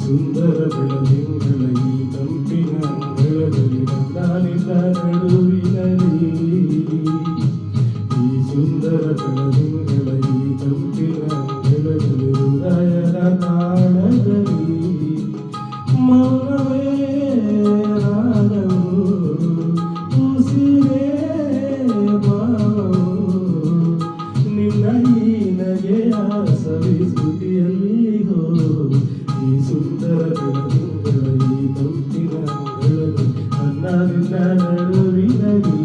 ಸುಂದರ ಬೆಳದಿಂಗಳ ಈ ತಂಪಿನ ಅಂಗಳದಲ್ಲಿ ನಾನಿಲ್ಲ ನಡುವಿನಲ್ಲಿ ಈ ಸುಂದರ ಬೆಳದಿಂಗಳ ಈ ತಂಪಿನ ಅಂಗಳದಲ್ಲಿ ಹೃದಯದ ತಾಳದಲ್ಲಿ ಮೌನವೇ ರಾಗವು ಉಸಿರೇ ಭಾವವು ನಿನ್ನ ಈ ನಗೆಯ ಸವಿಸುತಿಯಲ್ಲಿ ಈ ಸುಂದರ ಬೆಳದಿಂಗಳ ಈ ತಂಪಿನ ಅಂಗಳದಲ್ಲಿ ಅನ್ನಾನಿನ್ನ ನಡುವಿನಲ್ಲಿ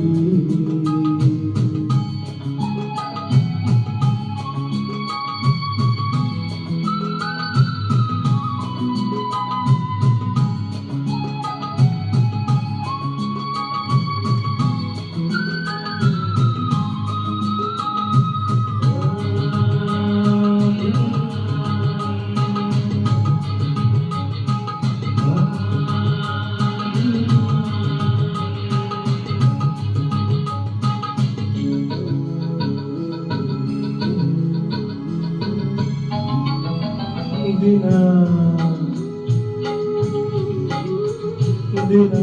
ದಿನ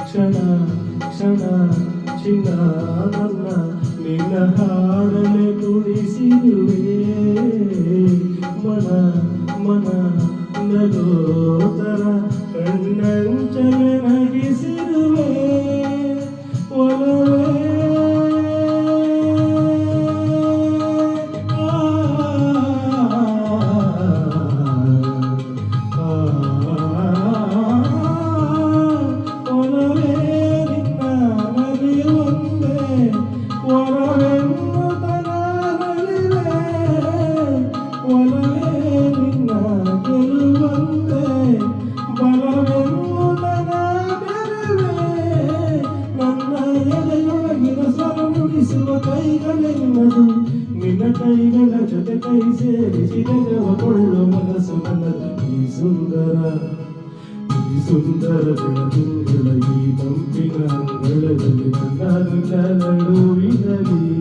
ಕ್ಷಣ ಕ್ಷಣ ಚಿನ್ನ ನನ್ನ ನಿನ್ನ ಹಾಡಲೆ ಕುಣಿಸಿರುವೆ ಮನ ಮನ ನಗೋತರ ಕಣ್ಣಂಚಲೆ ನಗಿಸಿರುವೆ ಒಲವೇ ಕೈಗಳೆನ್ನದು ನಿನ್ನ ಕೈಗಳ ಜೊತೆ ಕೈ ಸೇರಿಸಿ ನೆರವಕೊಳ್ಳು ಮನಸ್ಸು ನನ್ನದು ಈ ಸುಂದರ ಬೆಳದಿಂಗಳ ಈ ತಂಪಿನ ಅಂಗಳದಲ್ಲಿ ನನ್ನ ನಡುವಿನಲ್ಲಿ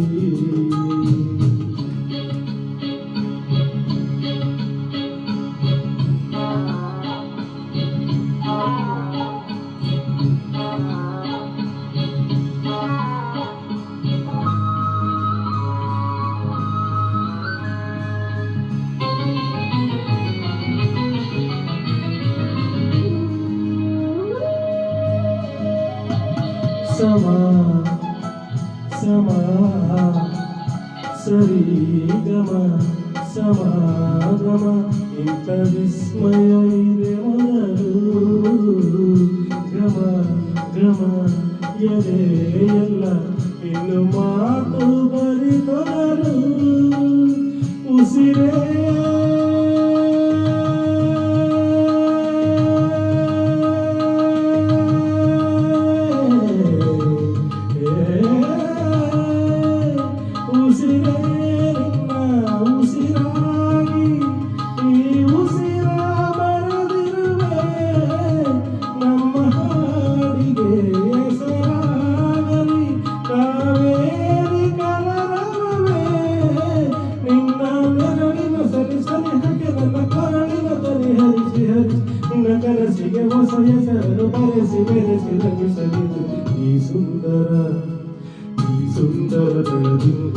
ಸಮಾ ಸಮಾ ಸರಿ ಗಮ ಸಮಾಗಮ ಇಂಥ ವಿಸ್ಮಯ ಇದೆ ಮೊದಲು ಗಮ ಗಮ ಎದೆಯಲ್ಲ ಇನ್ನು ಮಾತು ಬರಿತೊಡಲು ಉಸಿರೇ ಉಸಿರಾಗಿ ಈ ಉಸಿರ ಬರೆದಿರುವೆ ನಮ್ಮ ಹಾಡಿಗೆ ಹೆಸರಾಗಲಿ ಕಾವೇರಿ ಕಲರವೇ ನಿನ್ನ ನೆರಳಿನ ಸರಿ ಸನಿಹಕ್ಕೆ ನನ್ನ ಕೊರಳಿನ ಪರಿಹರಿಸಿ ನಿನ್ನ ಕನಸಿಗೆ ಹೊಸ ಹೆಸರು ಬರೆಸಿ ಬೆರೆಸಿ ರಮಿಸಲಿದು ಈ ಸುಂದರ ಬೆಳದಿಂಗಳ